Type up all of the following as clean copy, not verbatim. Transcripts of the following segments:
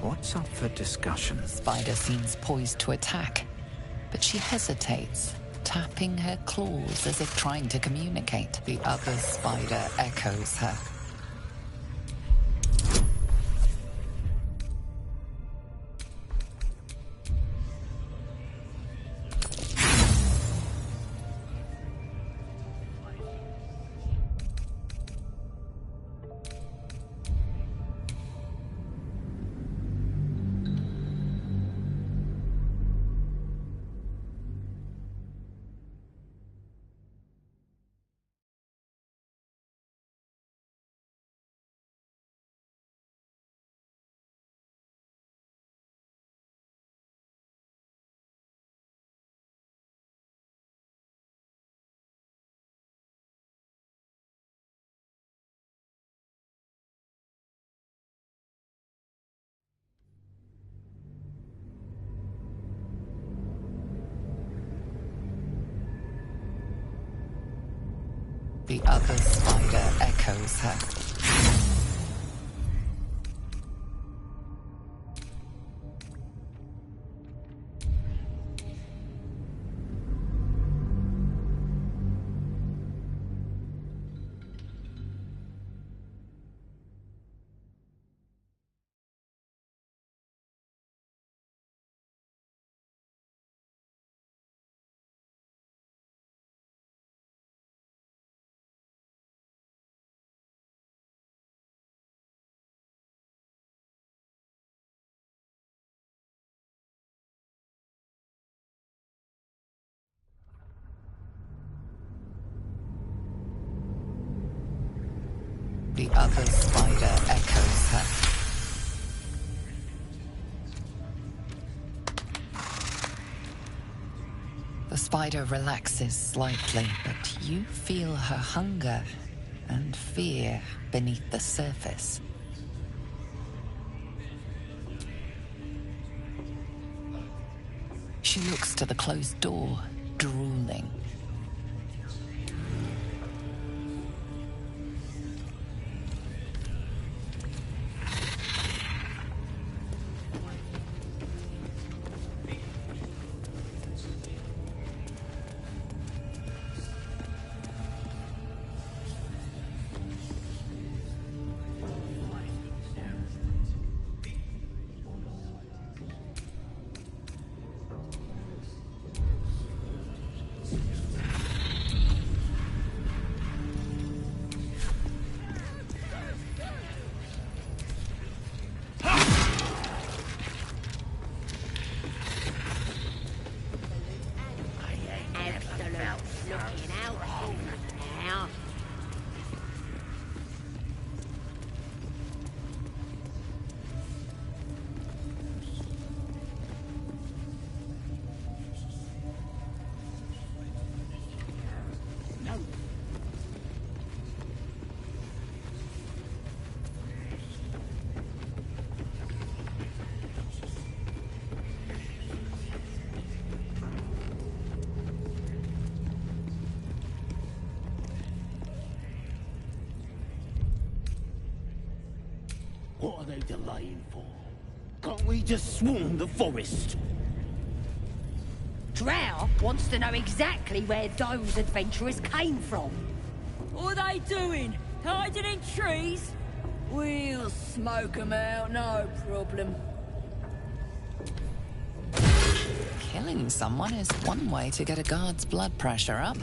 What's up for discussion? The spider seems poised to attack, but she hesitates, tapping her claws as if trying to communicate. The other spider echoes her. The other spider echoes her. The other spider echoes her. The spider relaxes slightly, but you feel her hunger and fear beneath the surface. She looks to the closed door, drooling. What are they delaying for? Can't we just swarm the forest? Drow wants to know exactly where those adventurers came from. What are they doing? Hiding in trees? We'll smoke 'em out, no problem. Killing someone is one way to get a guard's blood pressure up.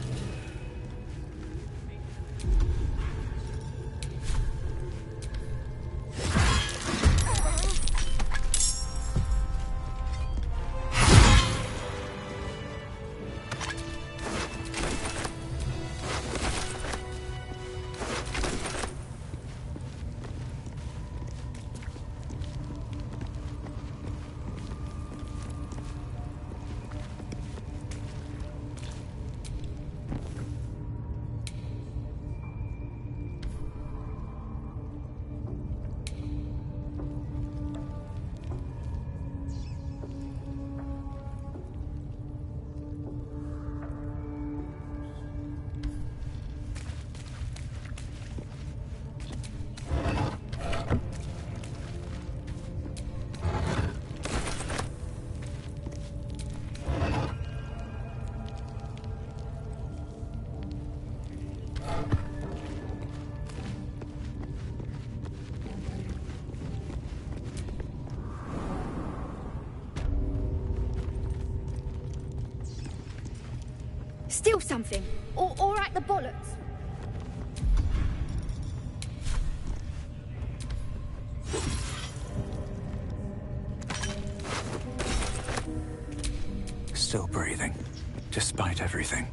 Steal something. Or at the bollocks. Still breathing, despite everything.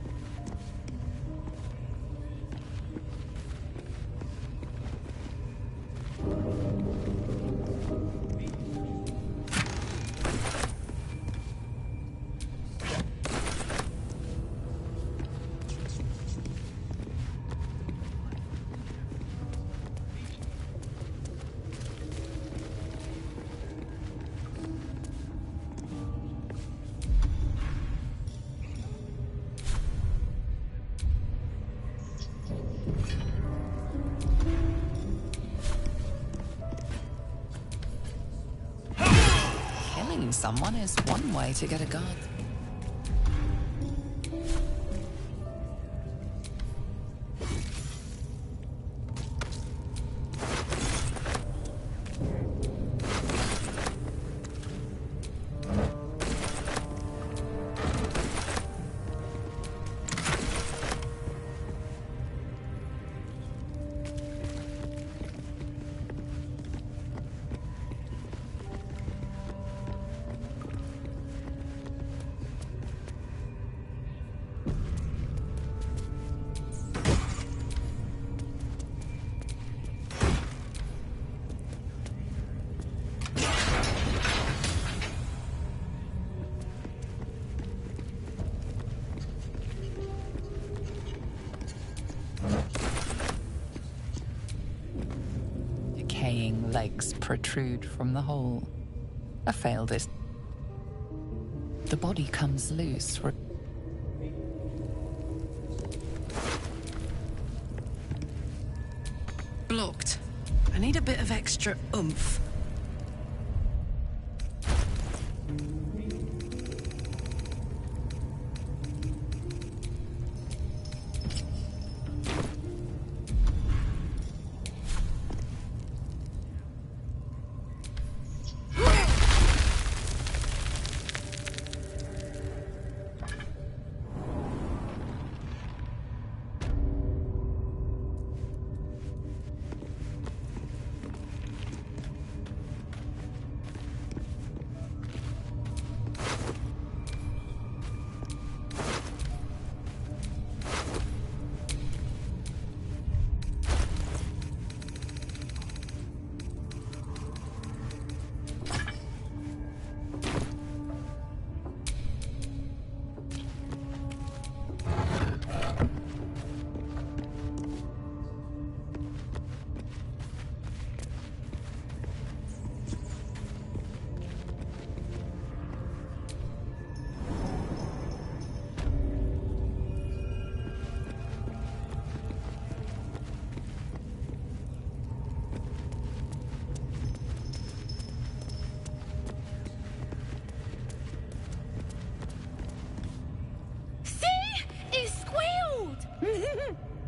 Killing someone is one way to get a guard. Decaying legs protrude from the hole. A failed is. The body comes loose. Blocked. I need a bit of extra oomph.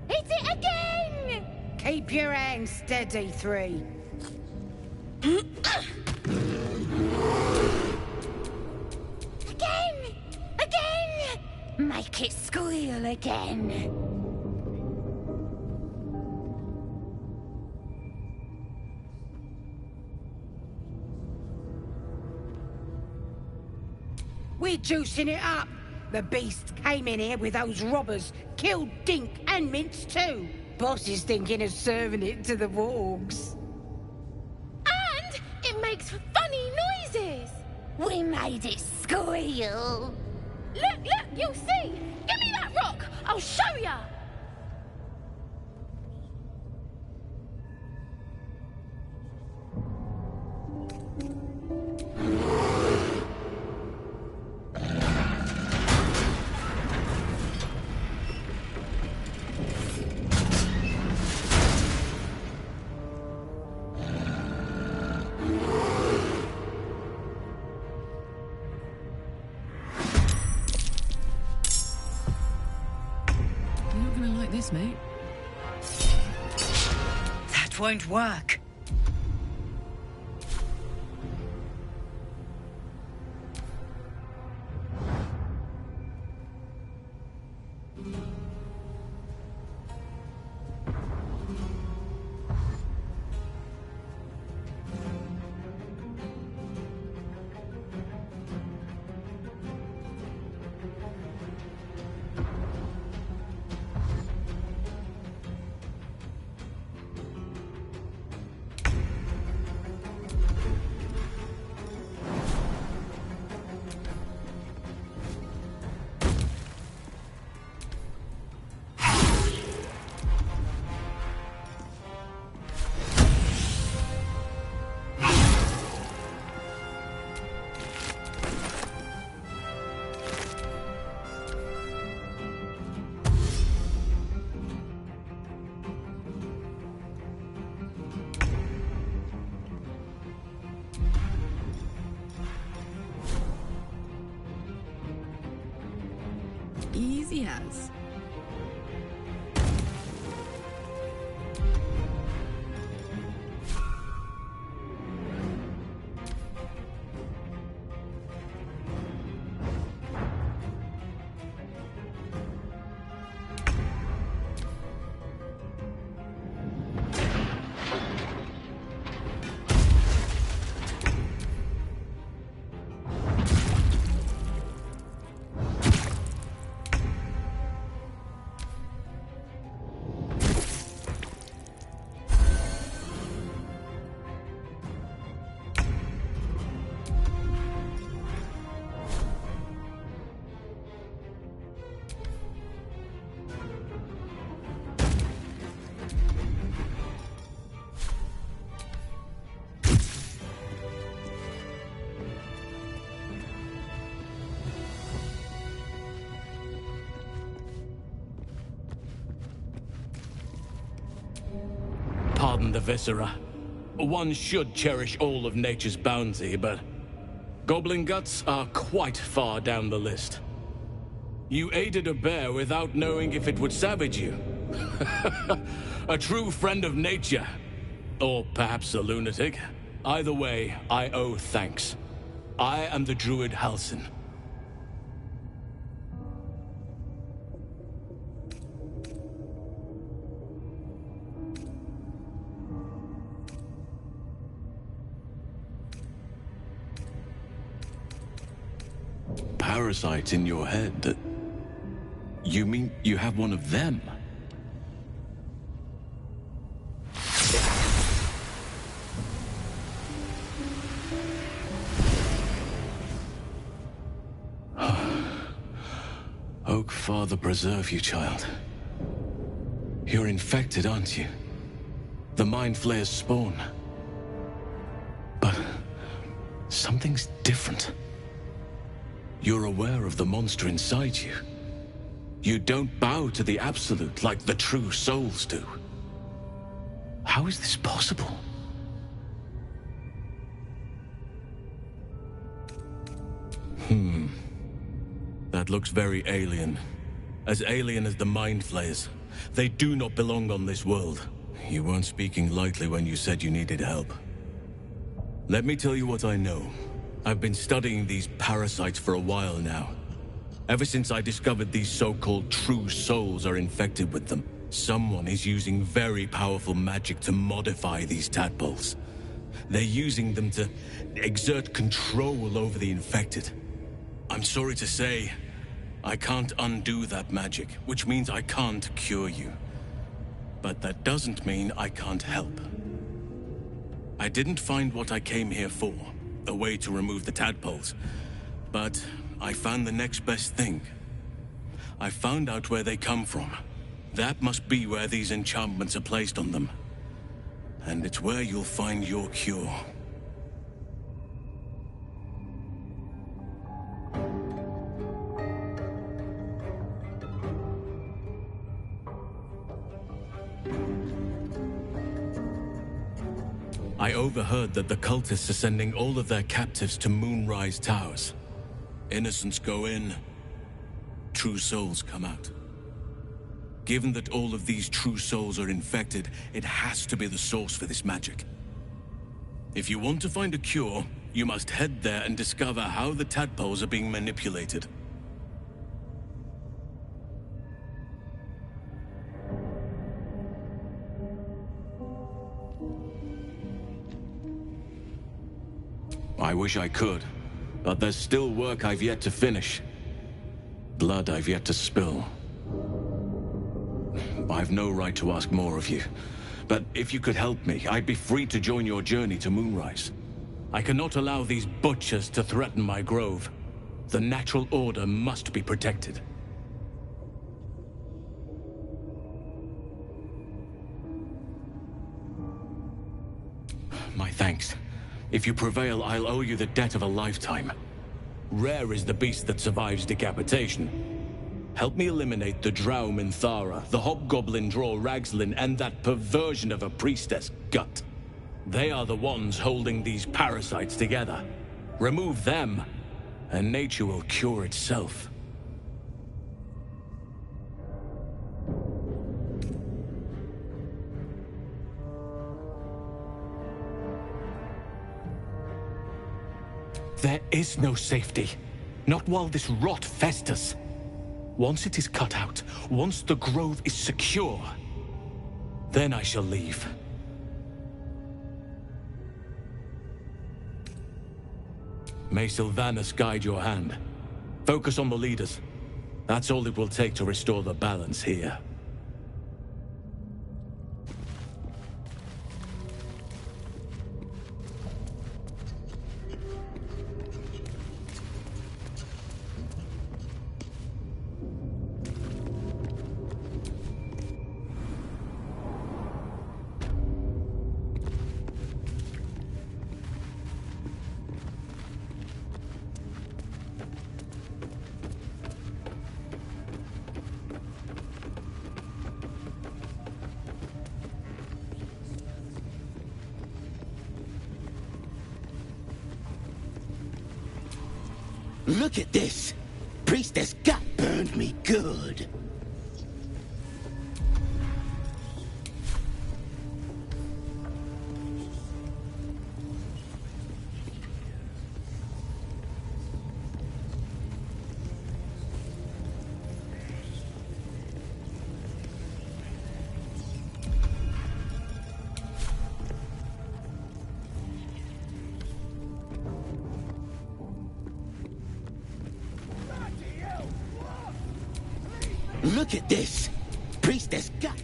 Hit it again! Keep your hands steady, 3. Again! Again! Make it squeal again. We're juicing it up. The beast came in here with those robbers, killed Dink and Mince too. Boss is thinking of serving it to the wargs. And it makes funny noises. We made it squeal. Look, you'll see. Give me that rock. I'll show ya. This, mate. That won't work. Easy as. Pardon the viscera. One should cherish all of nature's bounty, but goblin guts are quite far down the list. You aided a bear without knowing if it would savage you. A true friend of nature. Or perhaps a lunatic. Either way, I owe thanks. I am the druid Halsin. Parasite in your head that... You mean you have one of them? Oak Father preserve you, child. You're infected, aren't you? The Mind Flayer's spawn. But something's different. You're aware of the monster inside you. You don't bow to the Absolute like the true souls do. How is this possible? That looks very alien. As alien as the Mind Flayers. They do not belong on this world. You weren't speaking lightly when you said you needed help. Let me tell you what I know. I've been studying these parasites for a while now. Ever since I discovered these so-called true souls are infected with them, someone is using very powerful magic to modify these tadpoles. They're using them to exert control over the infected. I'm sorry to say, I can't undo that magic, which means I can't cure you. But that doesn't mean I can't help. I didn't find what I came here for, a way to remove the tadpoles, but I found the next best thing. I found out where they come from. That must be where these enchantments are placed on them. And it's where you'll find your cure. I overheard that the cultists are sending all of their captives to Moonrise Towers. Innocents go in, true souls come out. Given that all of these true souls are infected, it has to be the source for this magic. If you want to find a cure, you must head there and discover how the tadpoles are being manipulated. I wish I could, but there's still work I've yet to finish. Blood I've yet to spill. I've no right to ask more of you, but if you could help me, I'd be free to join your journey to Moonrise. I cannot allow these butchers to threaten my grove. The natural order must be protected. My thanks. If you prevail, I'll owe you the debt of a lifetime. Rare is the beast that survives decapitation. Help me eliminate the Drow Minthara, the Hobgoblin Draw Ragslin, and that perversion of a priestess, Gut. They are the ones holding these parasites together. Remove them, and nature will cure itself. There is no safety. Not while this rot festers. Once it is cut out, once the grove is secure, then I shall leave. May Sylvanus guide your hand. Focus on the leaders. That's all it will take to restore the balance here. Look at this! Priestess gut burned me good. Look at this! Priestess gut...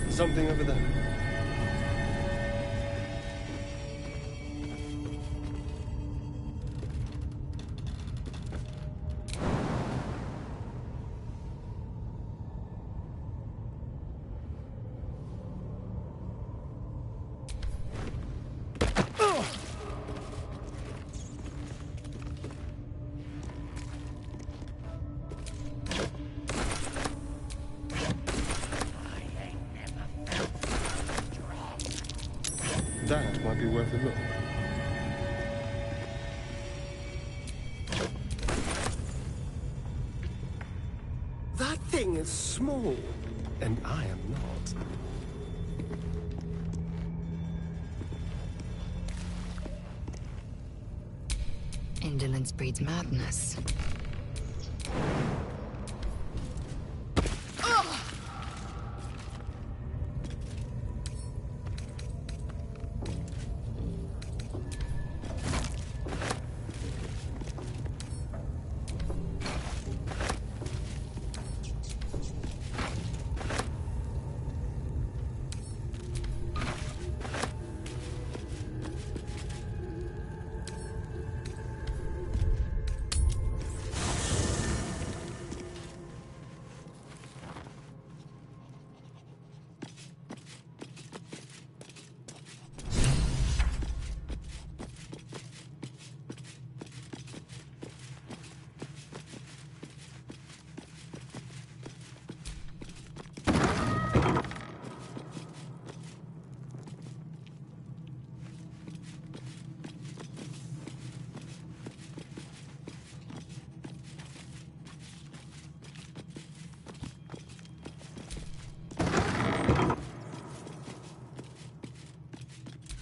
Something over there. That might be worth a look. That thing is small, and I am not. Indolence breeds madness.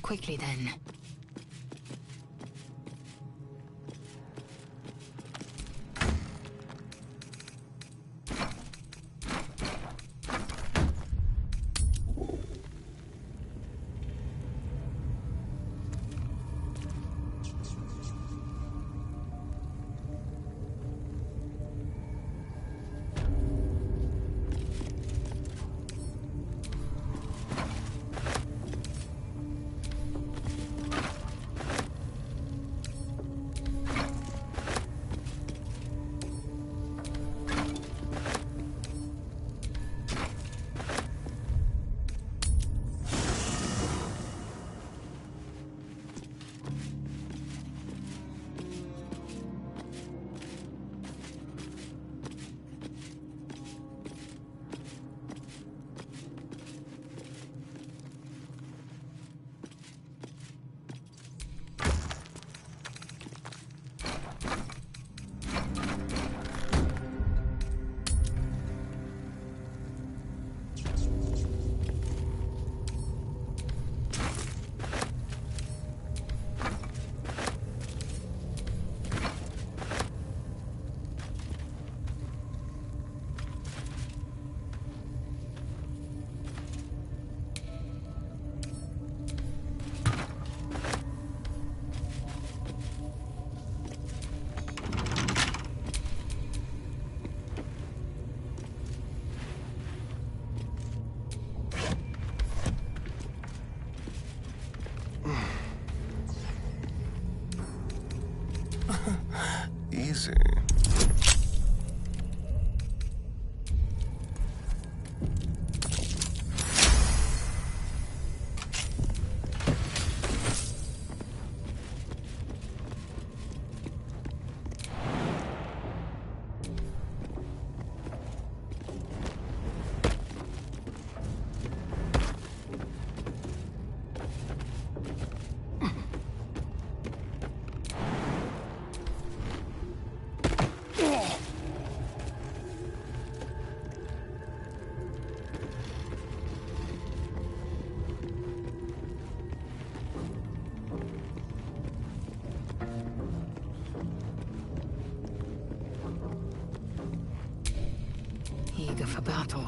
Quickly then. Easy. Eager for battle.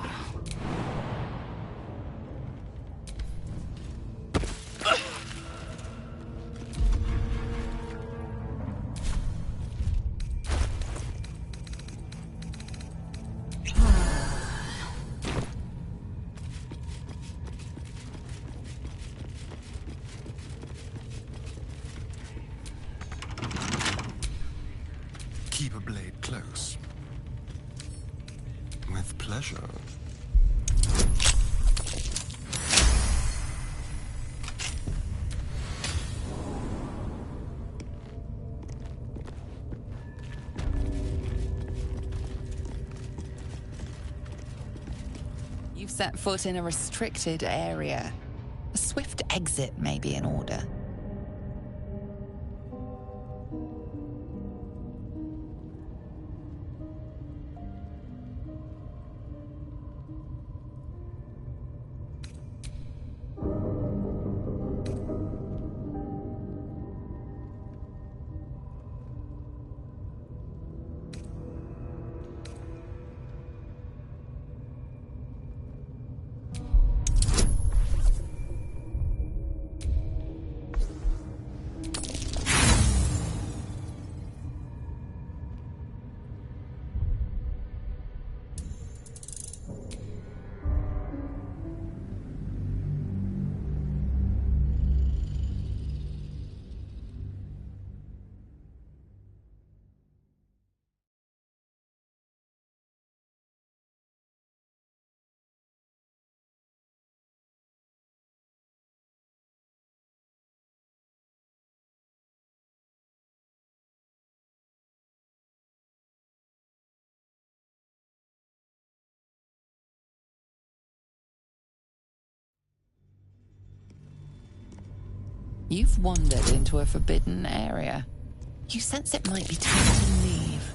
Keep a blade close. With pleasure. You've set foot in a restricted area. A swift exit may be in order. You've wandered into a forbidden area. You sense it might be time to leave.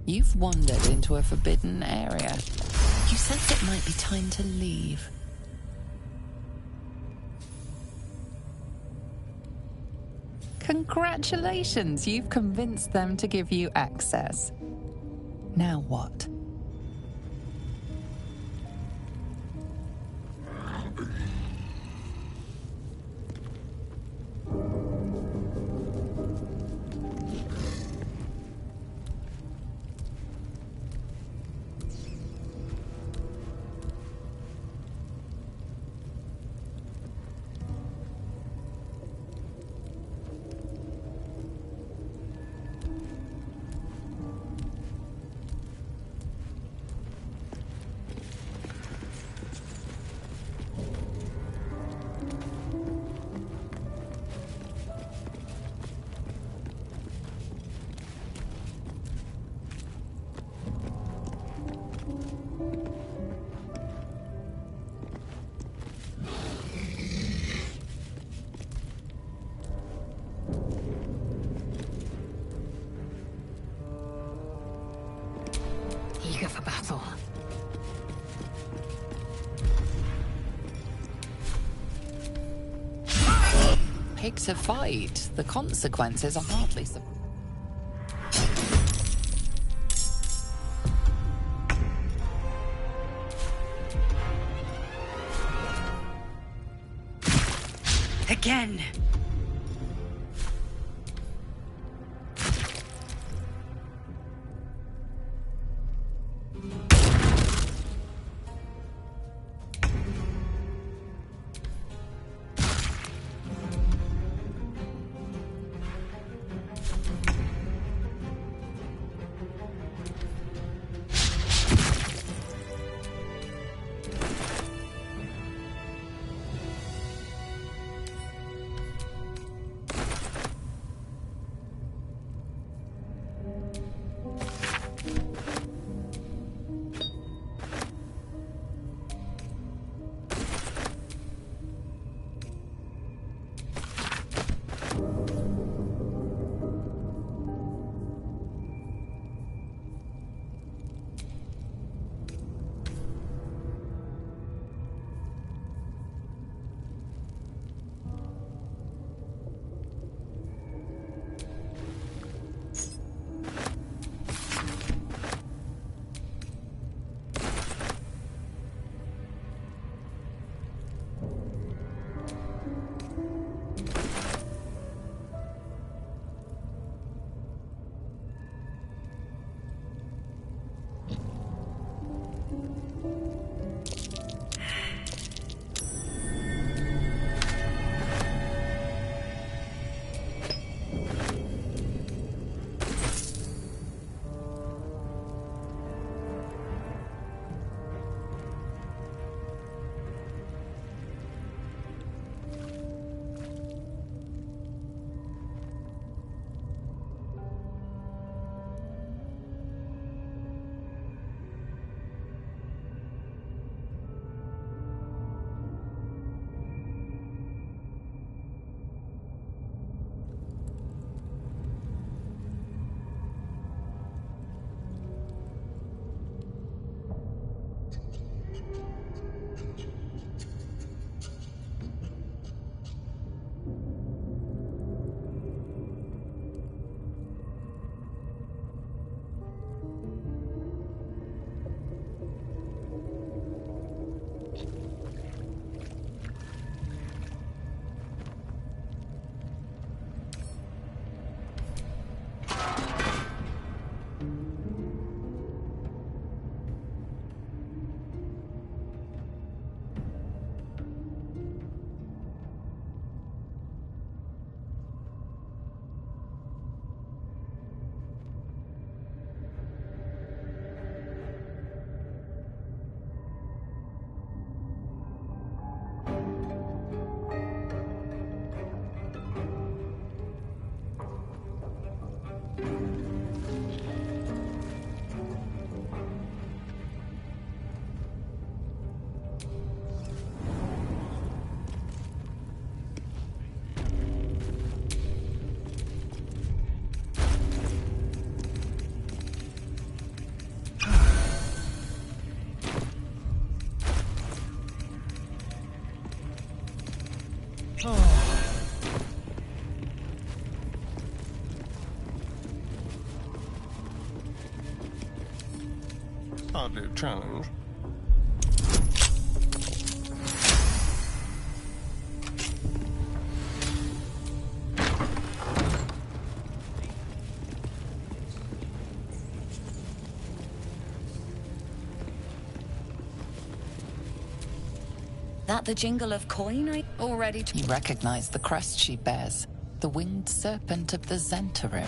You've wandered into a forbidden area. You sense it might be time to leave. Congratulations, you've convinced them to give you access. Now what? Eager for battle. Pick to fight. The consequences are hardly surprising. Again. Hardly a challenge. That the jingle of coin? Already you recognize the crest she bears, the winged serpent of the Zentarim.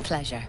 Pleasure.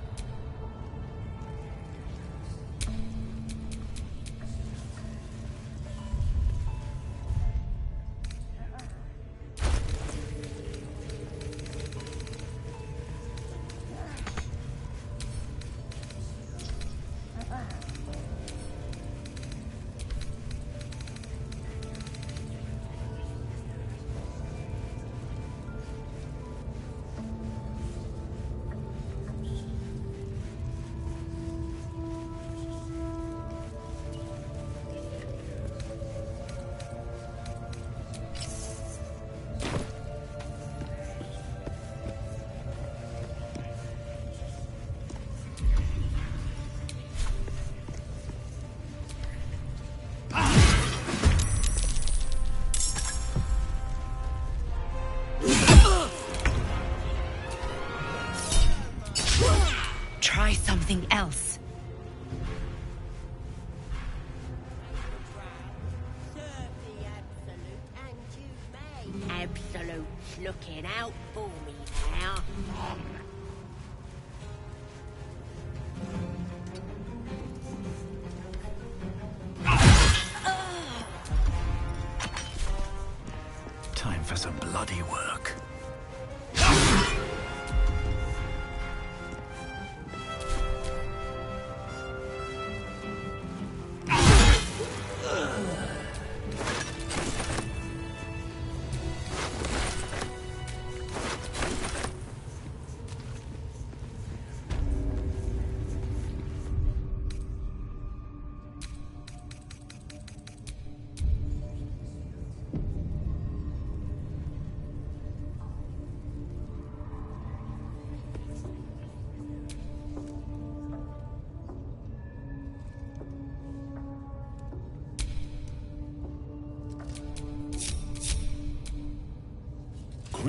Try something else. Absolute's looking out for me now.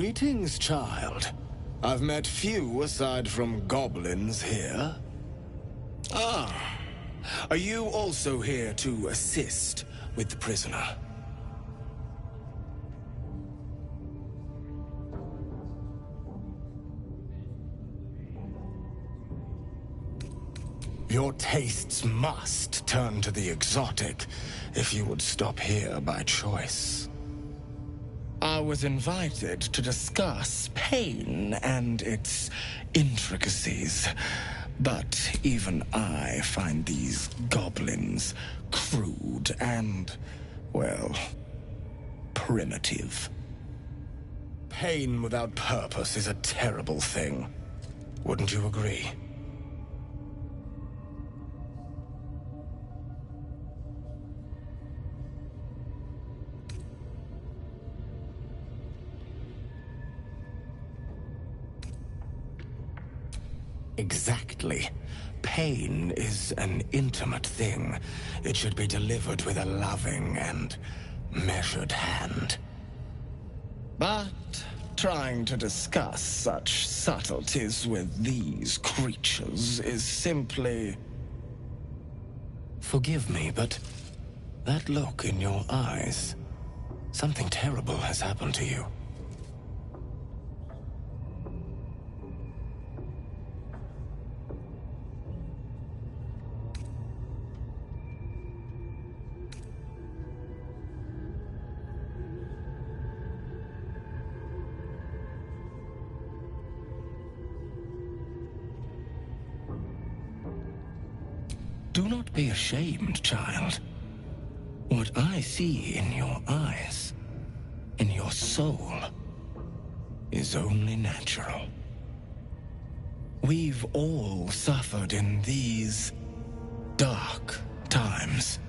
Greetings, child. I've met few aside from goblins here. Ah, are you also here to assist with the prisoner? Your tastes must turn to the exotic if you would stop here by choice. I was invited to discuss pain and its intricacies, but even I find these goblins crude and, well, primitive. Pain without purpose is a terrible thing. Wouldn't you agree? Exactly. Pain is an intimate thing. It should be delivered with a loving and measured hand. But trying to discuss such subtleties with these creatures is simply... Forgive me, but that look in your eyes, something terrible has happened to you. Do not be ashamed, child. What I see in your eyes, in your soul, is only natural. We've all suffered in these dark times.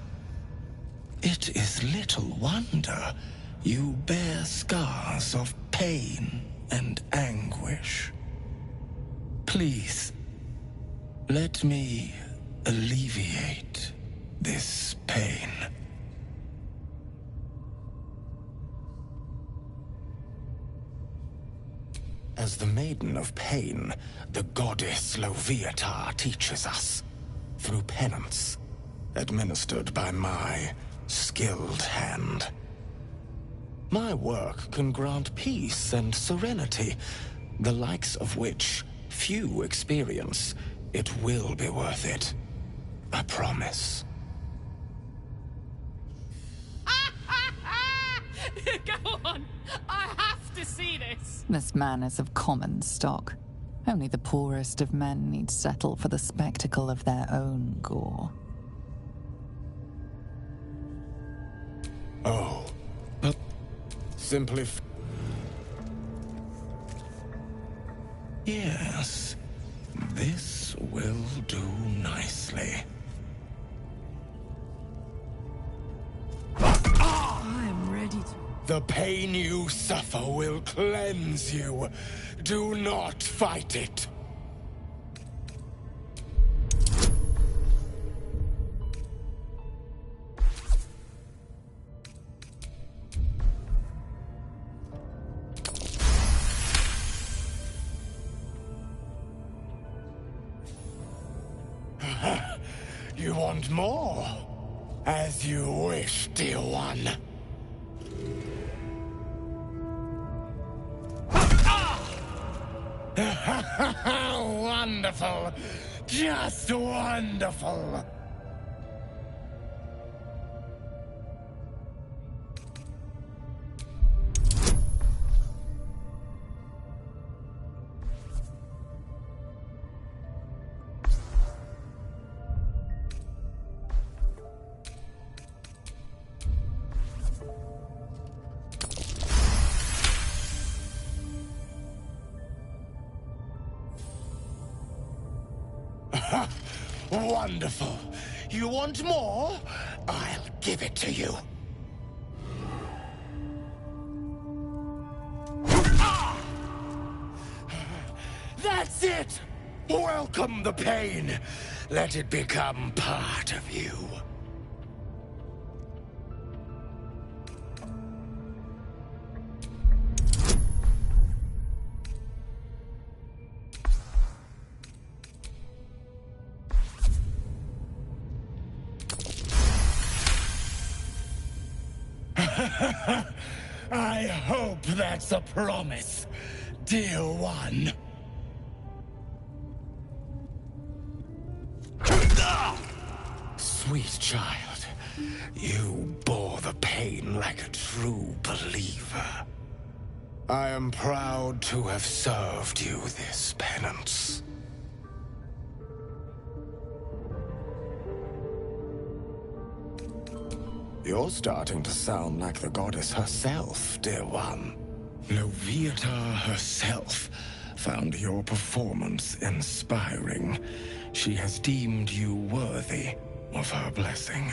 It is little wonder you bear scars of pain and anguish. Please, let me alleviate this pain. As the Maiden of Pain, the goddess Loviatar teaches us, through penance, administered by my skilled hand. My work can grant peace and serenity, the likes of which few experience. It will be worth it. I promise. Go on! I have to see this! This man is of common stock. Only the poorest of men need settle for the spectacle of their own gore. Oh, but simply... Yes, this will do nicely. I am ready to... The pain you suffer will cleanse you. Do not fight it. You want more? As you wish, dear one. Wonderful! Just wonderful! Wonderful. You want more? I'll give it to you. That's it! Welcome the pain. Let it become part of you. I hope that's a promise, dear one. Sweet child, you bore the pain like a true believer. I am proud to have served you this penance. You're starting to sound like the goddess herself, dear one. Loviatar herself found your performance inspiring. She has deemed you worthy of her blessing.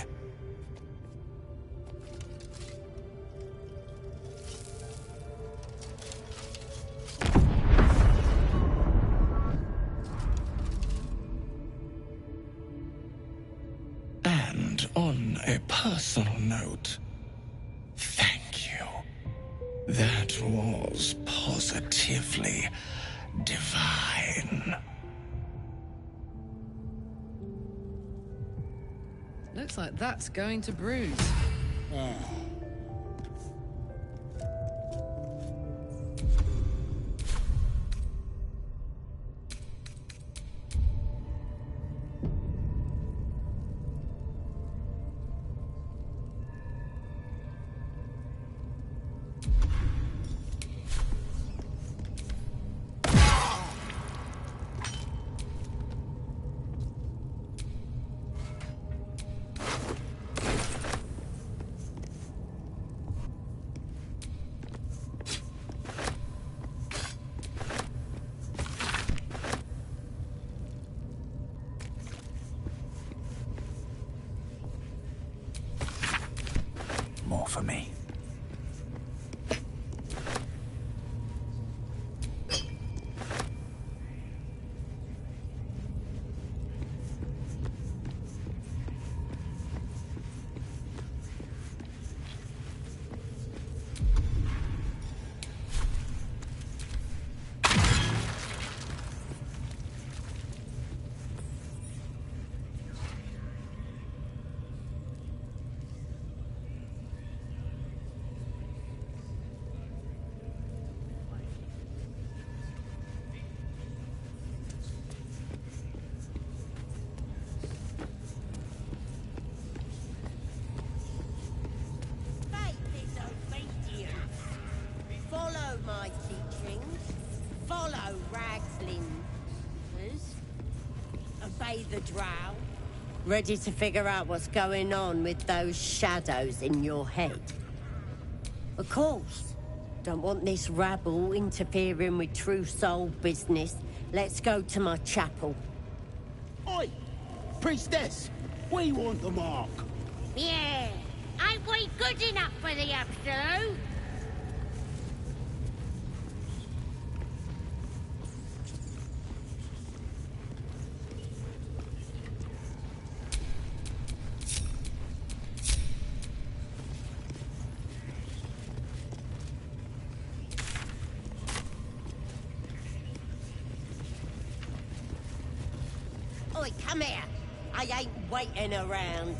And on a personal note, thank you. That was positively divine. Looks like that's going to bruise. More for me. My teachings. Follow Ragslin. Obey the drow. Ready to figure out what's going on with those shadows in your head? Of course. Don't want this rabble interfering with true soul business. Let's go to my chapel. Oi! Priestess! We want the mark! Yeah! Ain't we good enough for the Absolute? Oi, come here. I ain't waiting around.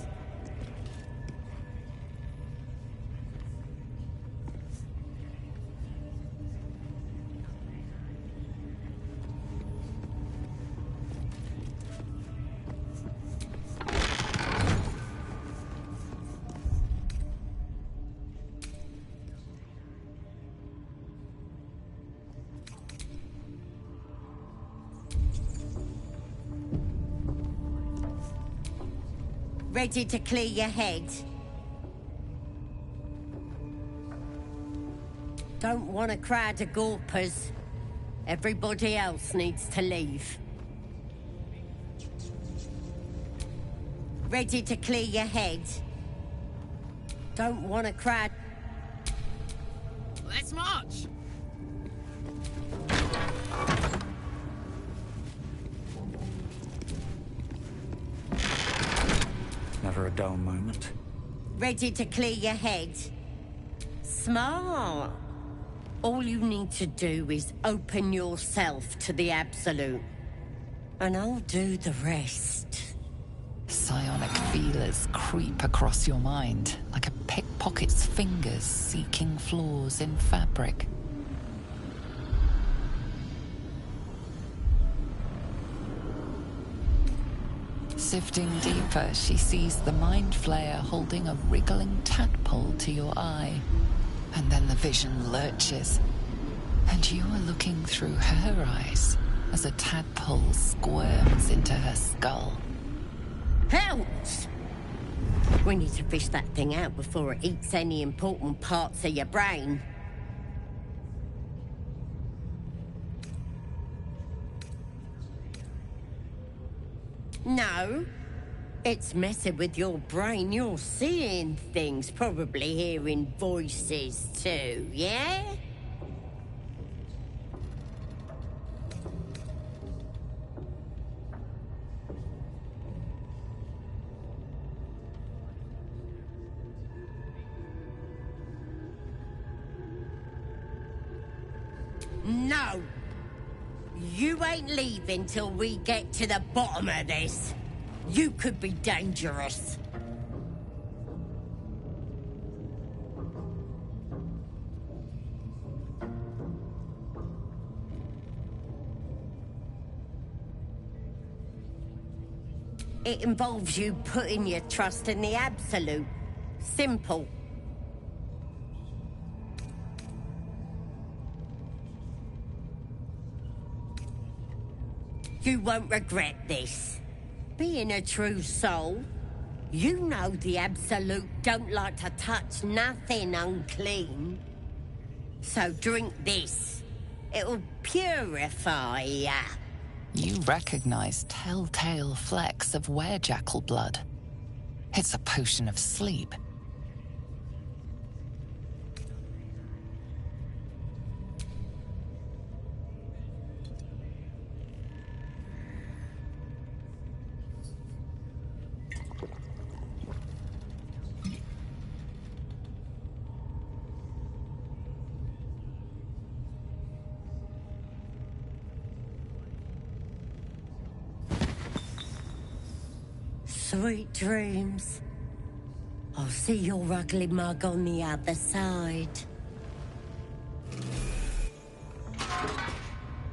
Ready to clear your head? Don't want a crowd of gawpers. Everybody else needs to leave. Ready to clear your head? Don't want a crowd... Let's march! Never a dull moment. Ready to clear your head? Smart. All you need to do is open yourself to the Absolute. And I'll do the rest. Psionic feelers creep across your mind like a pickpocket's fingers seeking flaws in fabric. Sifting deeper, she sees the mind flayer holding a wriggling tadpole to your eye. And then the vision lurches, and you are looking through her eyes as a tadpole squirms into her skull. Helps! We need to fish that thing out before it eats any important parts of your brain. No. It's messing with your brain. You're seeing things, probably hearing voices too, yeah? No! You ain't leaving till we get to the bottom of this. You could be dangerous. It involves you putting your trust in the absolute. Simple. You won't regret this. Being a true soul, you know the Absolute don't like to touch nothing unclean. So drink this. It'll purify ya. You recognize telltale flecks of werejackal blood. It's a potion of sleep. Sweet dreams. I'll see your ugly mug on the other side.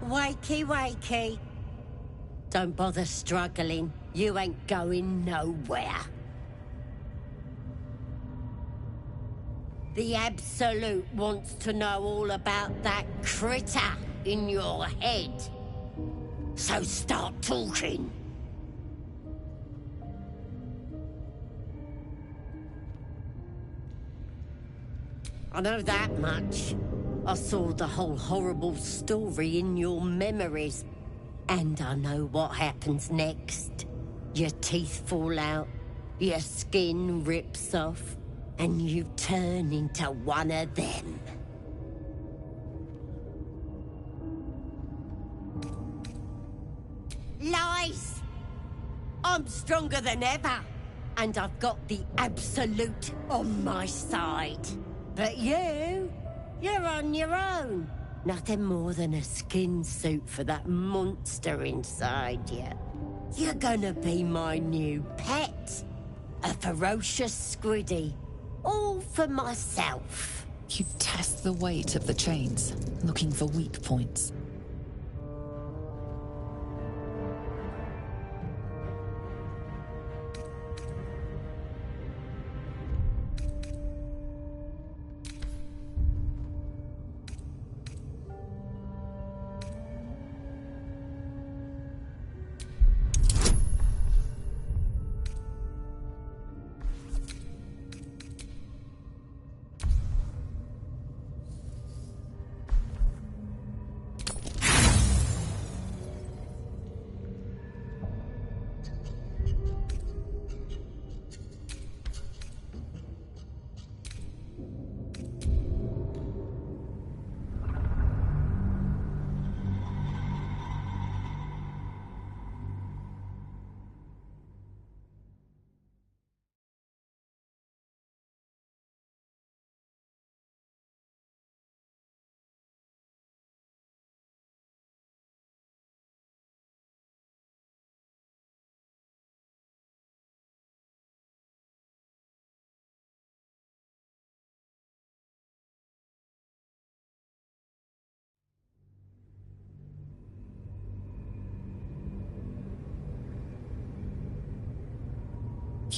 Wakey, wakey. Don't bother struggling. You ain't going nowhere. The Absolute wants to know all about that critter in your head. So start talking. I know that much. I saw the whole horrible story in your memories. And I know what happens next. Your teeth fall out, your skin rips off, and you turn into one of them. Lies! I'm stronger than ever, and I've got the Absolute on my side. But you're on your own. Nothing more than a skin suit for that monster inside you. You're gonna be my new pet. A ferocious squiddy. All for myself. You test the weight of the chains, looking for weak points.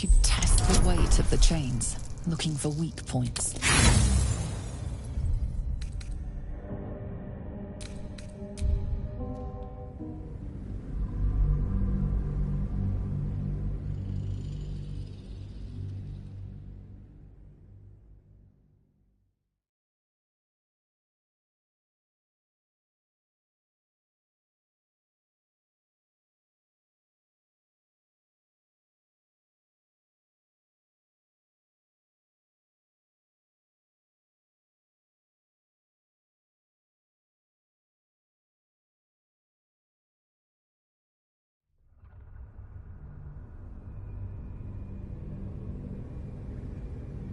You test the weight of the chains, looking for weak points.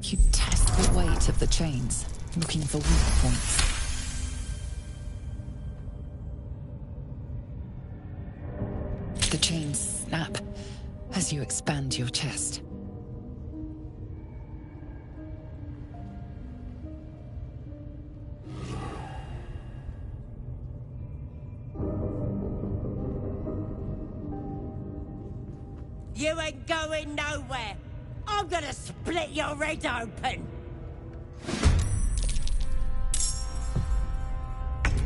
You test the weight of the chains, looking for weak points. The chains snap as you expand your chest. You ain't going nowhere. I'm gonna split your head open.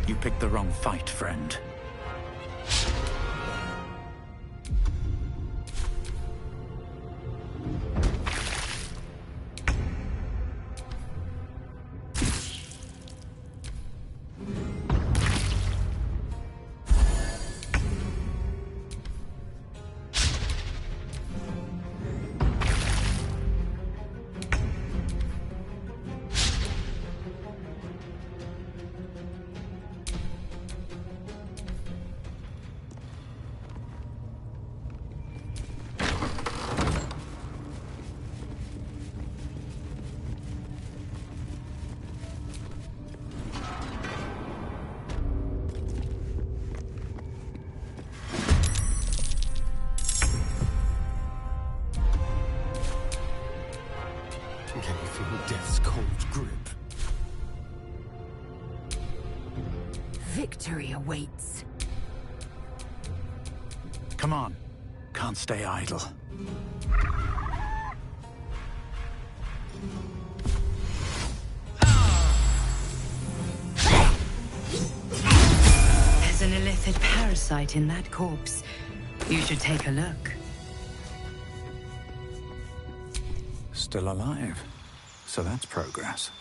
You picked the wrong fight, friend. Can you feel death's cold grip? Victory awaits. Come on. Can't stay idle. There's an illithid parasite in that corpse. You should take a look. Still alive. So that's progress.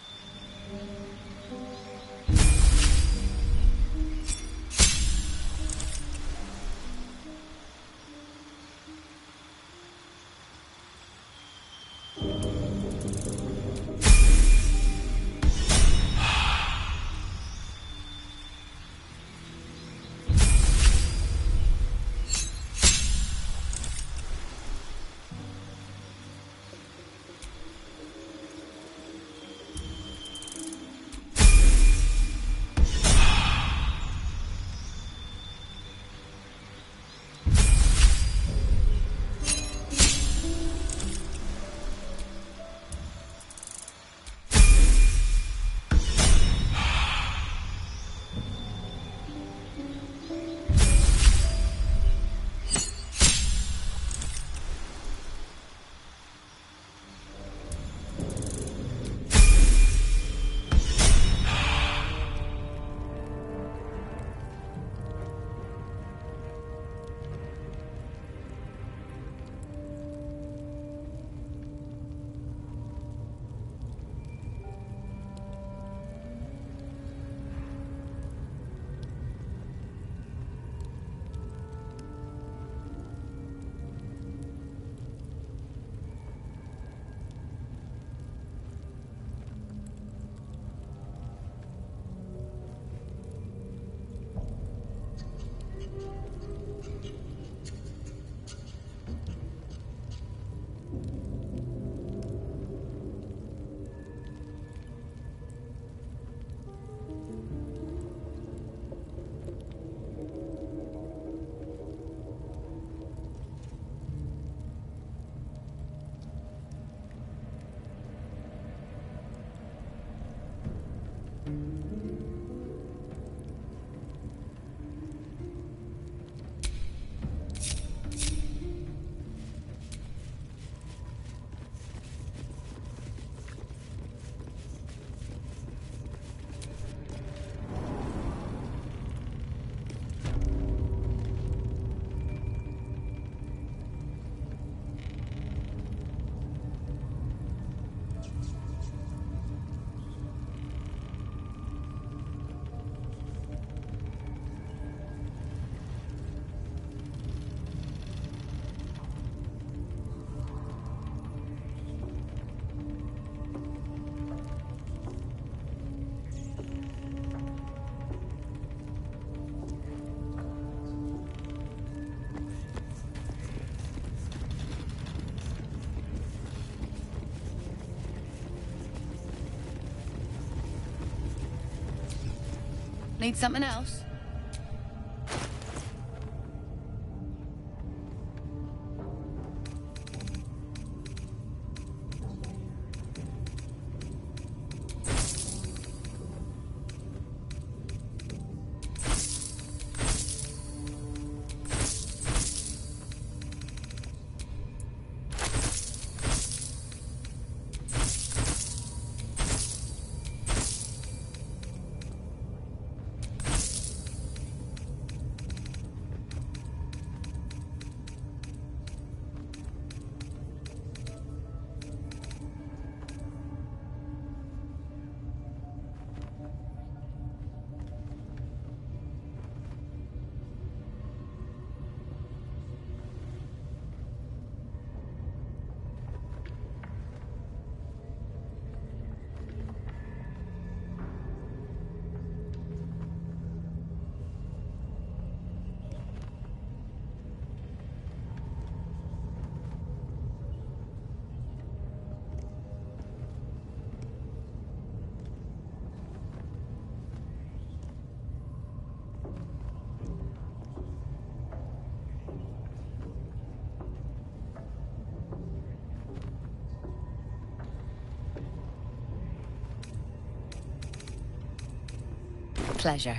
Need something else? Pleasure.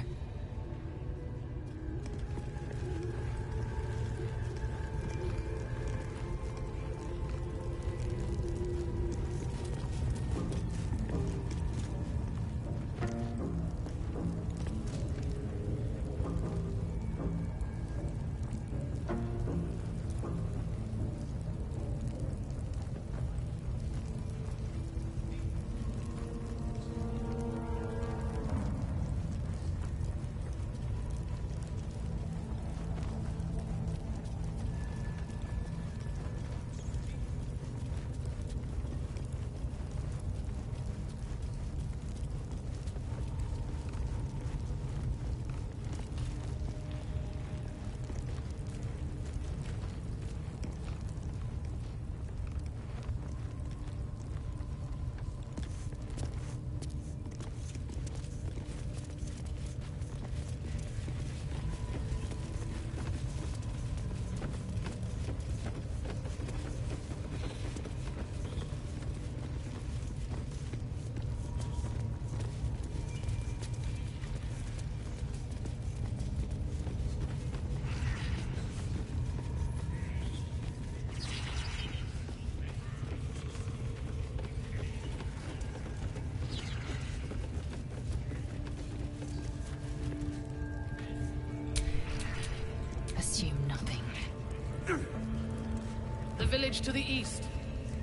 Village to the east.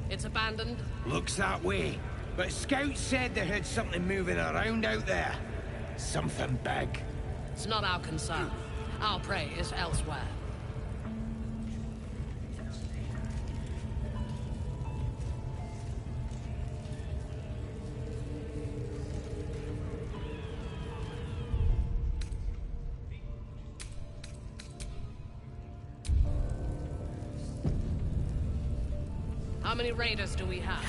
It's abandoned. Looks that way. But scouts said they heard something moving around out there. Something big. It's not our concern. Our prey is elsewhere. How many raiders do we have?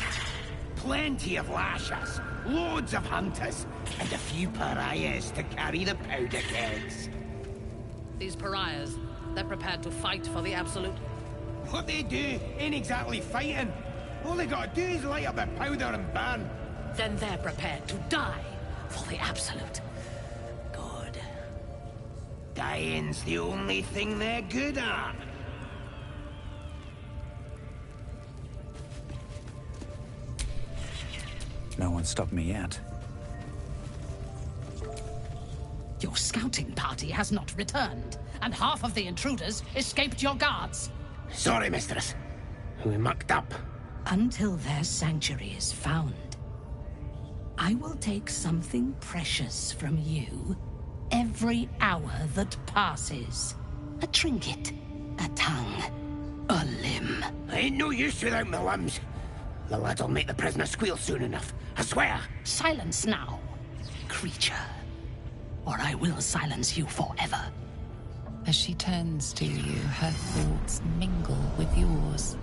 Plenty of lashers, loads of hunters, and a few pariahs to carry the powder kegs. These pariahs, they're prepared to fight for the Absolute? What they do ain't exactly fighting. All they gotta do is light up their powder and burn. Then they're prepared to die for the Absolute. Good. Dying's the only thing they're good at. No one stopped me yet. Your scouting party has not returned, and half of the intruders escaped your guards. Sorry, mistress. We mucked up. Until their sanctuary is found, I will take something precious from you every hour that passes. A trinket, a tongue, a limb. I ain't no use without my limbs. The lad'll make the prisoner squeal soon enough, I swear. Silence now, creature, or I will silence you forever. As she turns to you, her thoughts mingle with yours.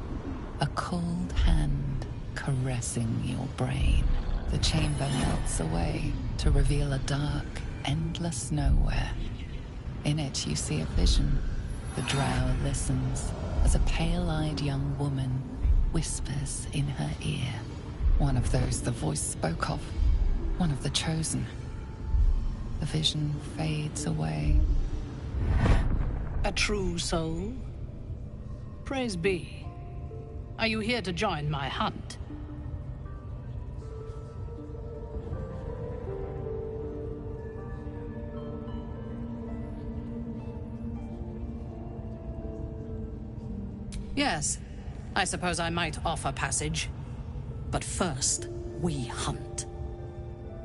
A cold hand caressing your brain. The chamber melts away to reveal a dark, endless nowhere. In it, you see a vision. The drow listens as a pale-eyed young woman whispers in her ear. One of those the voice spoke of. One of the chosen. The vision fades away. A true soul? Praise be. Are you here to join my hunt? Yes, I suppose I might offer passage. But first, we hunt.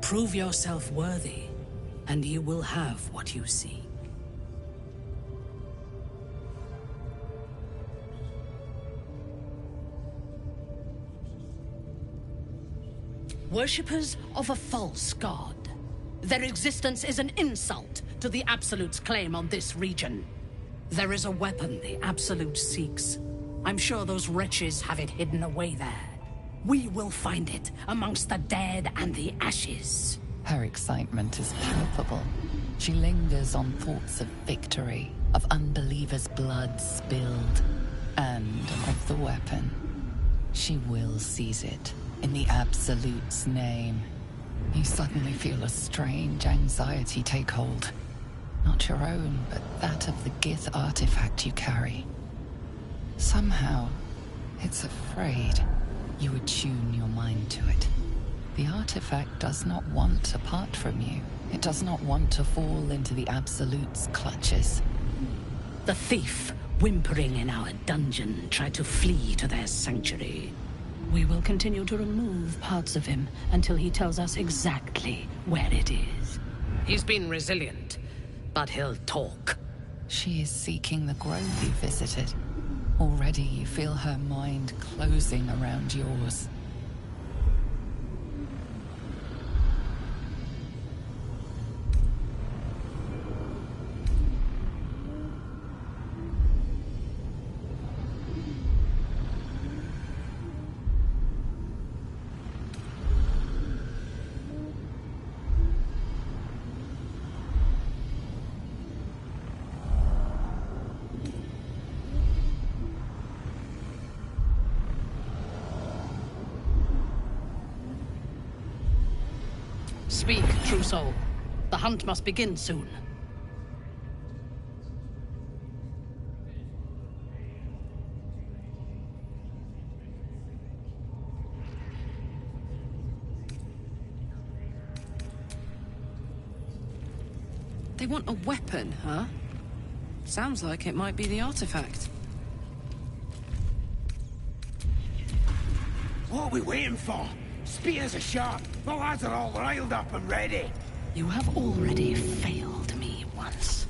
Prove yourself worthy, and you will have what you seek. Worshippers of a false god. Their existence is an insult to the Absolute's claim on this region. There is a weapon the Absolute seeks. I'm sure those wretches have it hidden away there. We will find it amongst the dead and the ashes. Her excitement is palpable. She lingers on thoughts of victory, of unbelievers' blood spilled, and of the weapon. She will seize it, in the Absolute's name. You suddenly feel a strange anxiety take hold. Not your own, but that of the Gith artifact you carry. Somehow, it's afraid. You attune your mind to it. The artifact does not want to part from you. It does not want to fall into the Absolute's clutches. The thief, whimpering in our dungeon, tried to flee to their sanctuary. We will continue to remove parts of him until he tells us exactly where it is. He's been resilient, but he'll talk. She is seeking the grove you visited. Already you feel her mind closing around yours. Speak, true soul. The hunt must begin soon. They want a weapon, huh? Sounds like it might be the artifact. What are we waiting for? Spears are sharp. The lads are all riled up and ready. You have already failed me once.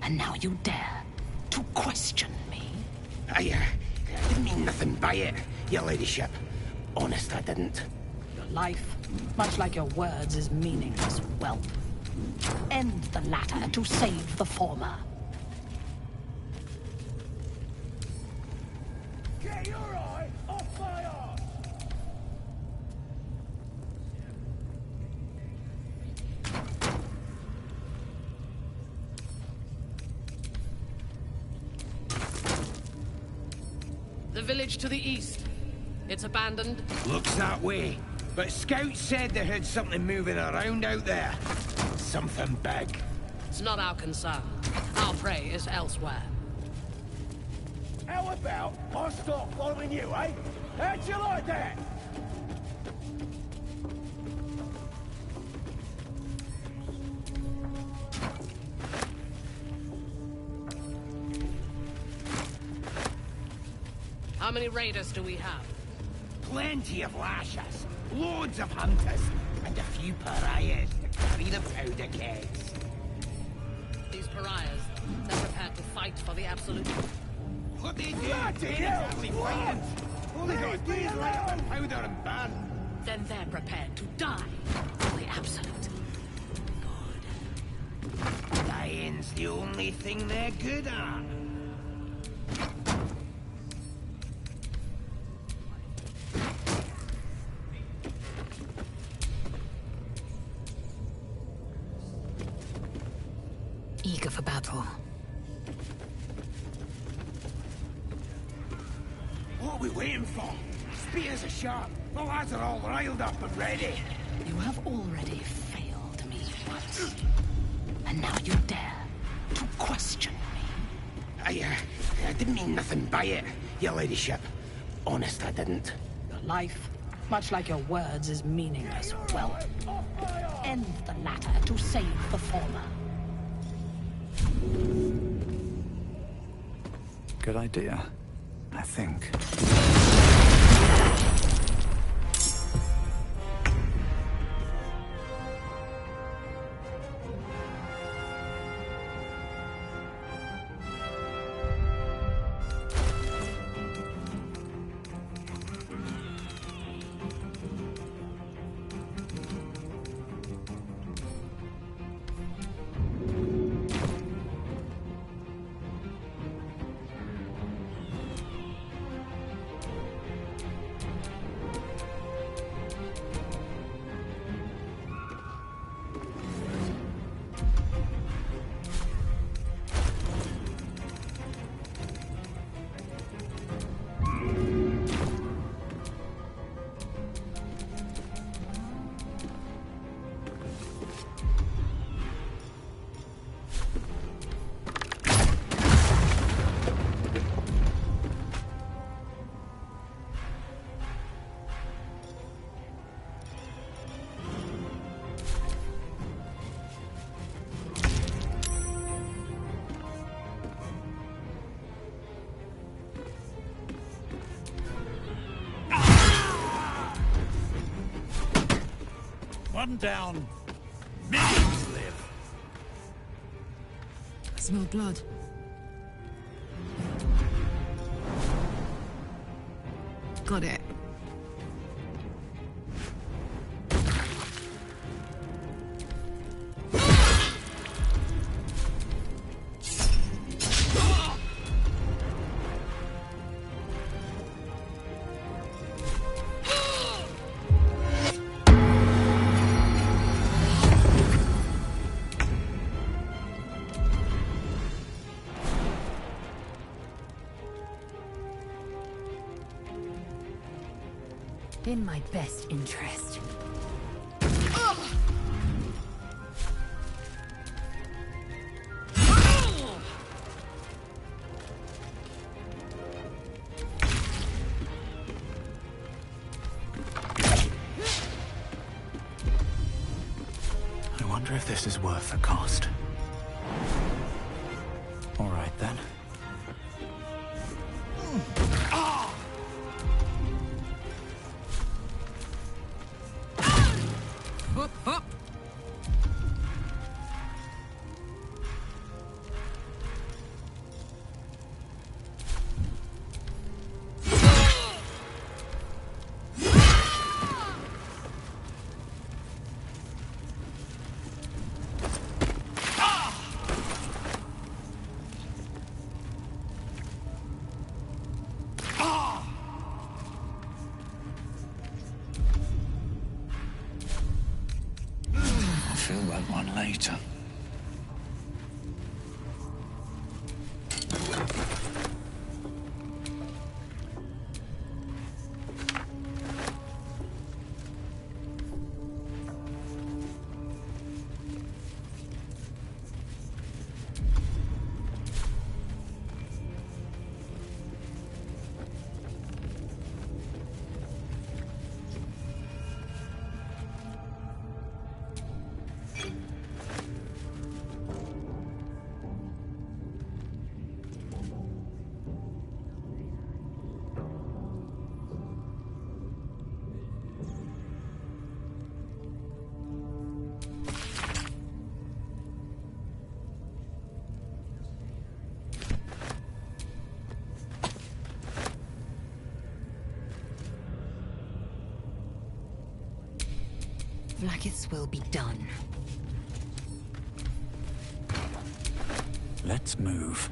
And now you dare to question me. I didn't mean nothing by it, your ladyship. Honest, I didn't. Your life, much like your words, is meaningless whelp. End the latter to save the former. Get your eye off my arse! The village to the east. It's abandoned. Looks that way. But scouts said they heard something moving around out there. Something big. It's not our concern. Our prey is elsewhere. How about I stop following you, eh? How'd you like that? How many raiders do we have? Plenty of lashes, loads of hunters, and a few pariahs to carry the powder kegs. These pariahs, they're prepared to fight for the Absolute. What they do ain't exactly fighting. All they gotta do is light up a powder and burn. Then they're prepared to die for the Absolute. Good. Dying's the only thing they're good at. What are we waiting for? Spears are sharp. The lads are all riled up and ready. You have already failed me once. And now you dare to question me. I didn't mean nothing by it, your ladyship. Honest, I didn't. Your life, much like your words, is meaningless. Well, end the latter to save the former. Good idea, I think. One down. Millions live. I smell blood. Got it. In my best interest. I wonder if this is worth the cost. All right, then. Up, up. I'll feel that one later. Vlaakith's will be done. Let's move.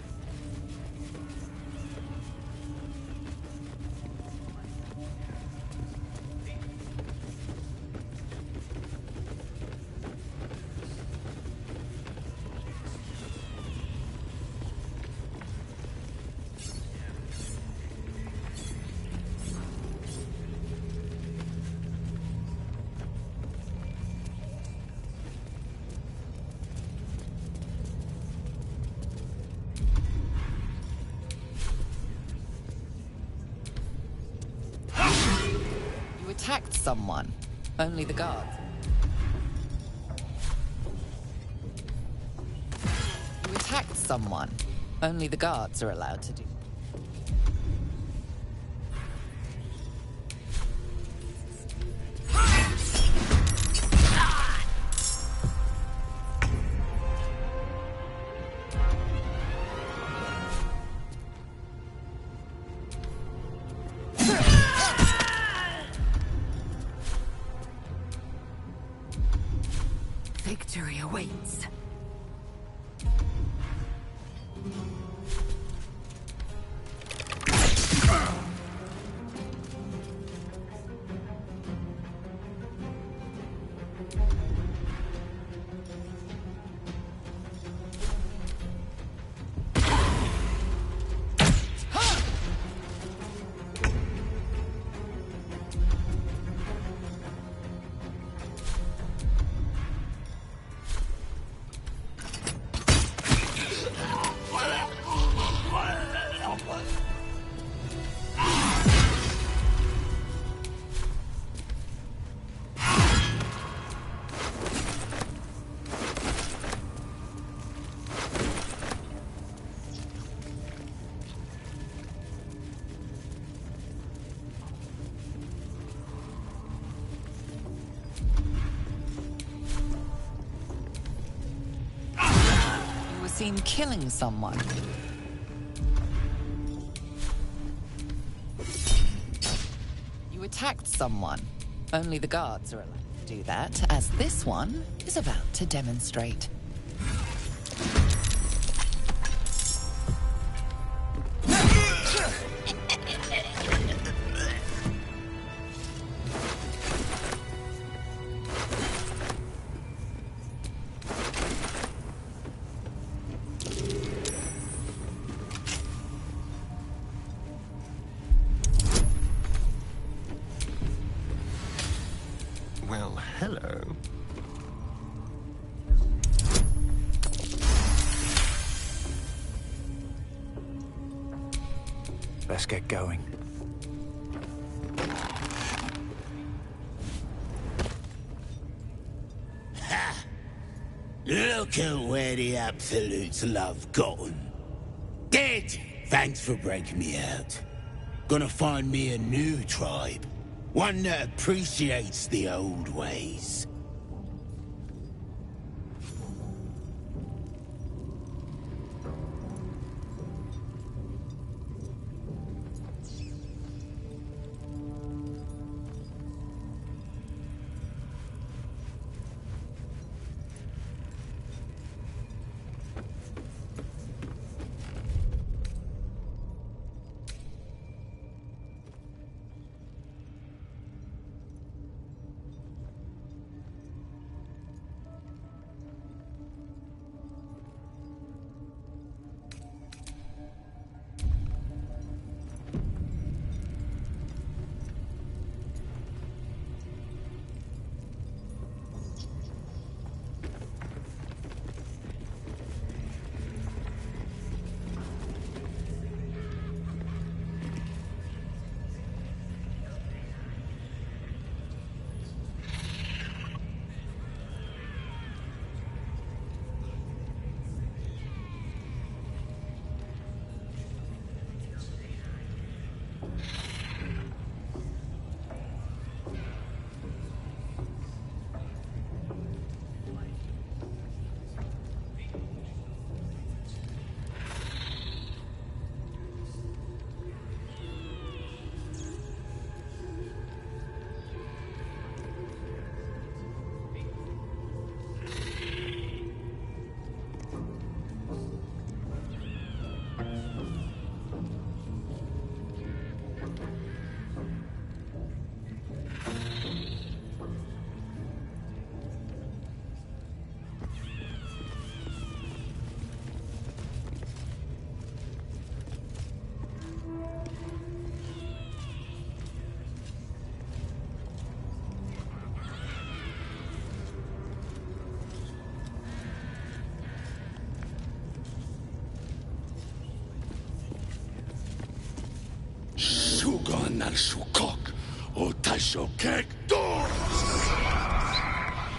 attacked someone. Only the guards. You attacked someone. Only the guards are allowed to do. Victory awaits. Seen killing someone. You attacked someone. Only the guards are allowed to do that, as this one is about to demonstrate. Well, hello. Let's get going. Ha! Look at where the Absolutes love gotten. Dead! Thanks for breaking me out. Gonna find me a new tribe. One that appreciates the old ways. Sugan al Sukok,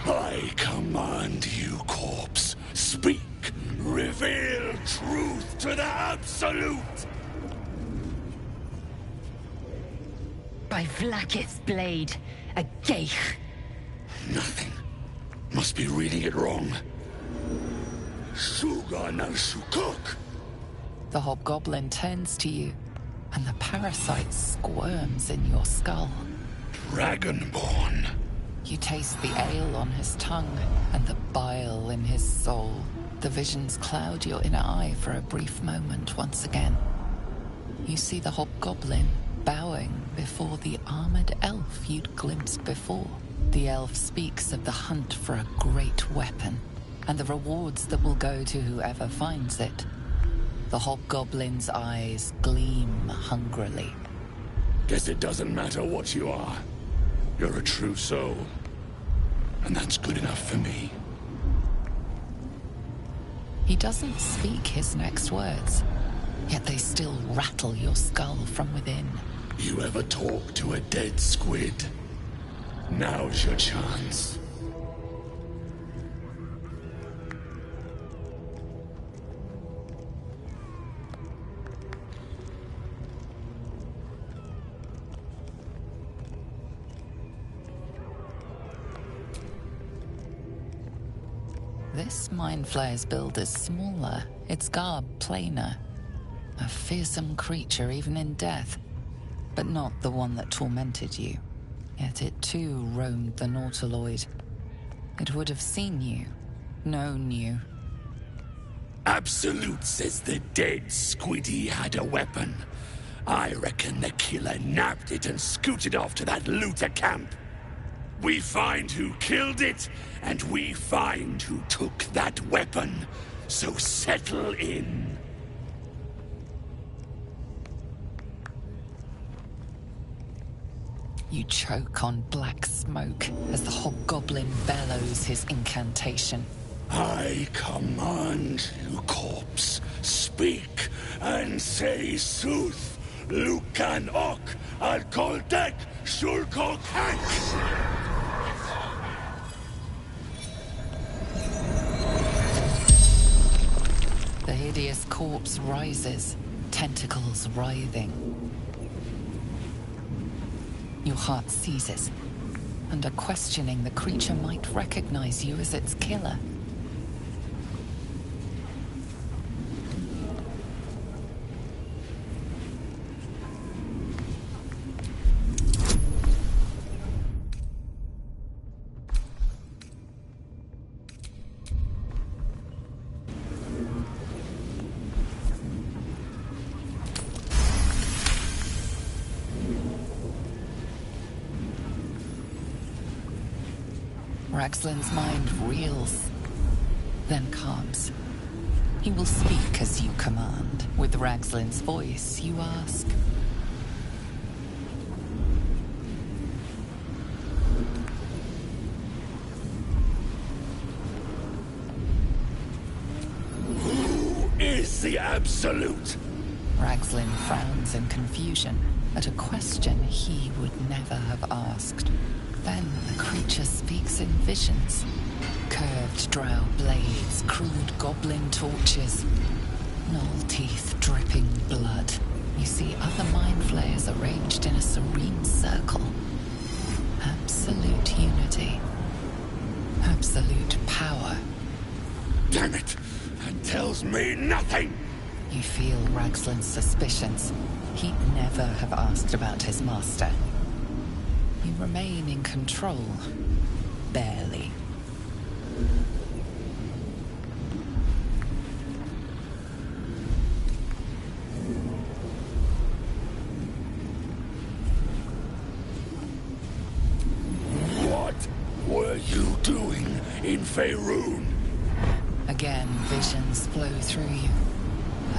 I command you, corpse. Speak. Reveal truth to the Absolute. By Vlaakith's blade, a geich. Nothing. Must be reading it wrong. Suga no Sukuk. The hobgoblin turns to you, and the parasite squirms in your skull. Dragonborn. You taste the ale on his tongue and the bile in his soul. The visions cloud your inner eye for a brief moment once again. You see the hobgoblin bowing before the armored elf you'd glimpsed before. The elf speaks of the hunt for a great weapon, and the rewards that will go to whoever finds it. The hobgoblin's eyes gleam hungrily. Guess it doesn't matter what you are. You're a true soul. And that's good enough for me. He doesn't speak his next words, yet they still rattle your skull from within. You ever talk to a dead squid? Now's your chance. This Mind Flayer's build is smaller, its garb plainer. A fearsome creature even in death, but not the one that tormented you. Yet it too roamed the Nautiloid. It would have seen you, known you. Absolute says the dead squiddy had a weapon. I reckon the killer nabbed it and scooted off to that looter camp. We find who killed it, and we find who took that weapon. So settle in. You choke on black smoke as the hobgoblin bellows his incantation. I command you, corpse. Speak and say sooth. Lucan ok al koldek shulko kank. The hideous corpse rises, tentacles writhing. Your heart seizes, and a questioning the creature might recognize you as its killer. Raxlin's mind reels, then calms. He will speak as you command. With Raxlin's voice, you ask. Who is the Absolute? Raxlin frowns in confusion at a question he would never have asked. Then the creature speaks in visions. Curved drow blades, crude goblin torches, gnoll teeth dripping blood. You see other mind flayers arranged in a serene circle. Absolute unity. Absolute power. Damn it! That tells me nothing! You feel Raxlin's suspicions. He'd never have asked about his master. You remain in control. Barely. What were you doing in Faerun? Again, visions flow through you.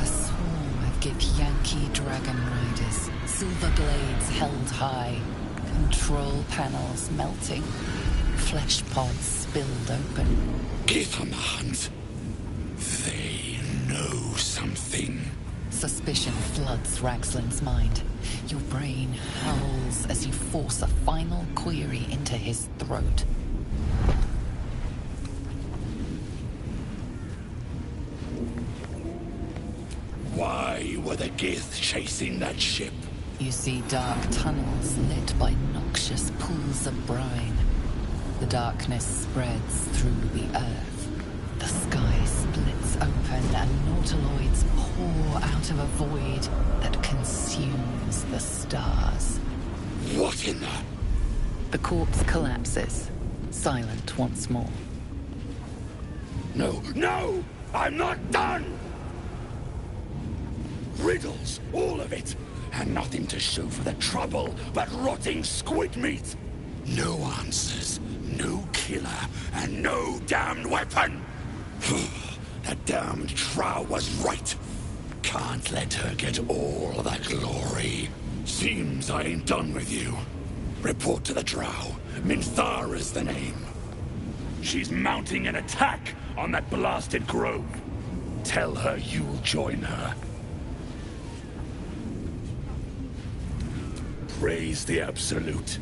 A swarm of Githyanki dragon riders. Silver blades held high. Control panels melting. Flesh pods spilled open. Give them a hunt. They know something. Suspicion floods Ragsland's mind. Your brain howls as you force a final query into his throat. Why were the Gith chasing that ship? You see dark tunnels lit by noxious pools of brine. The darkness spreads through the earth. The sky splits open and nautiloids pour out of a void that consumes the stars. What in the... The corpse collapses, silent once more. No, no! I'm not done! Riddles, all of it, and nothing to show for the trouble but rotting squid meat. No answers, no killer, and no damned weapon. That damned Trow was right. Can't let her get all the glory. Seems I ain't done with you. Report to the Drow. Minthara's the name. She's mounting an attack on that blasted grove. Tell her you'll join her. Praise the Absolute.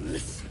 Listen.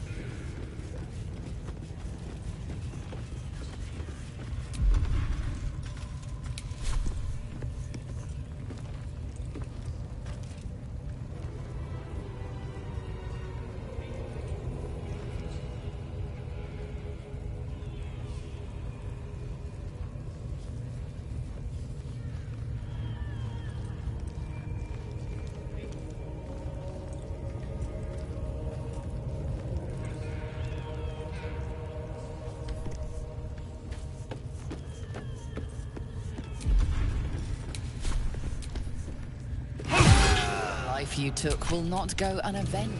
Life you took will not go unavenged.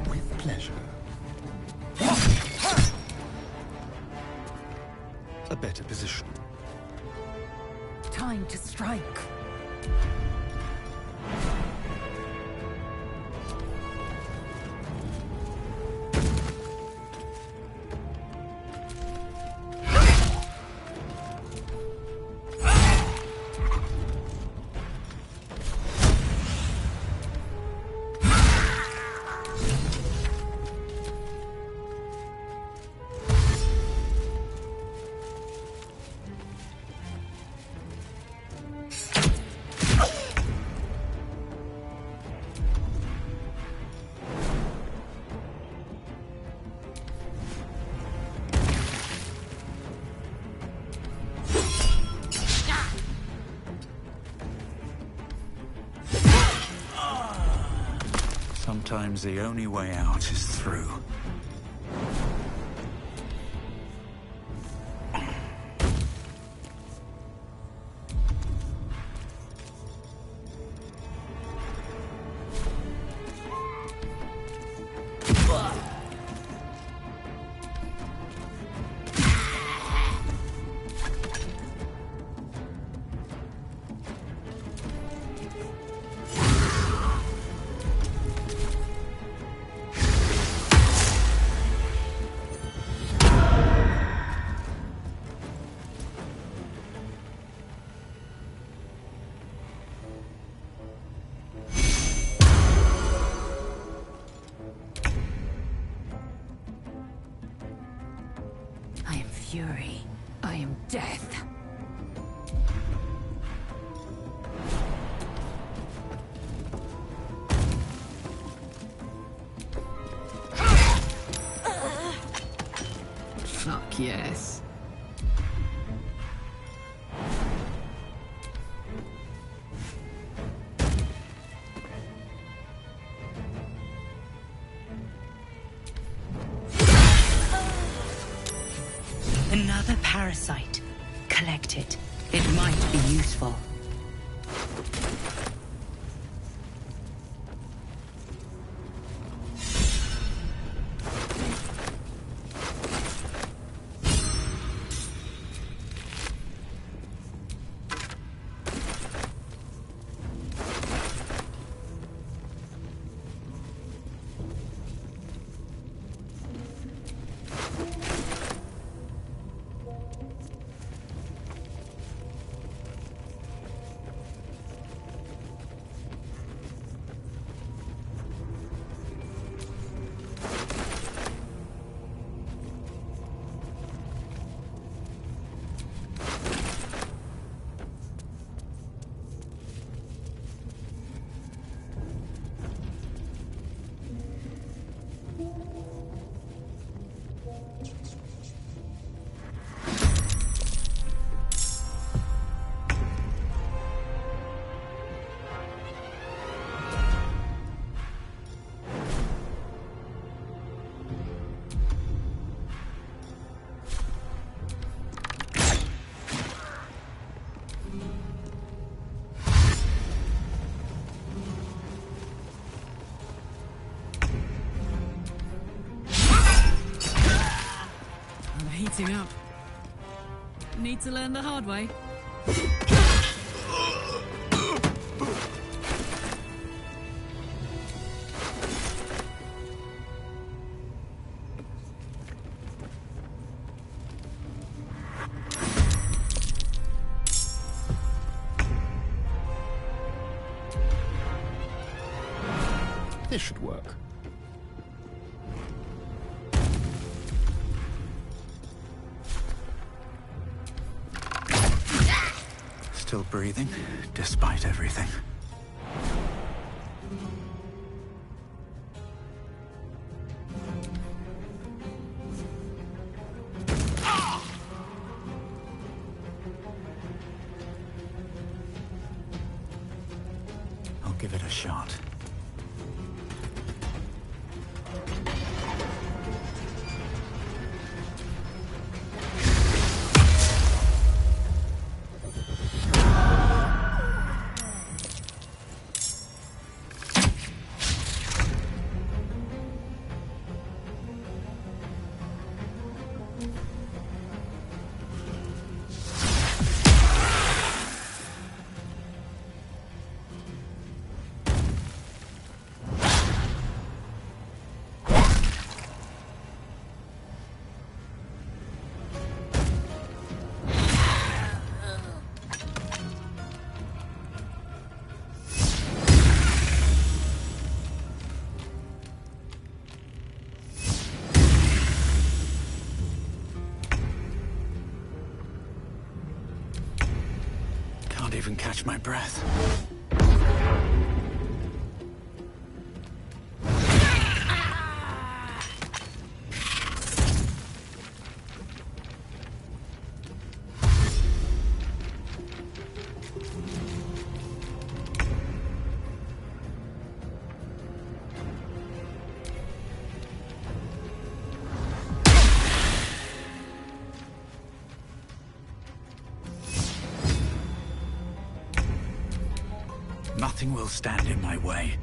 With pleasure. A better position. Time to strike. Sometimes the only way out is through. I am fury. I am death. Fuck yes. Another parasite. Collect it. It might be useful. Heating up. Need to learn the hard way. This should work. Still breathing, despite everything. I'll give it a shot. Can't even catch my breath. Nothing will stand in my way.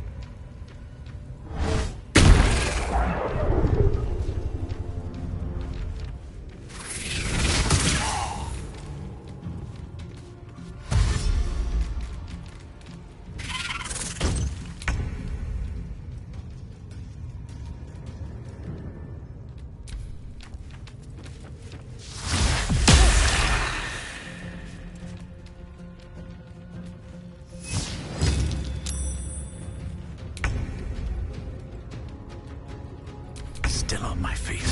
Still on my feet.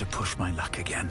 to push my luck again.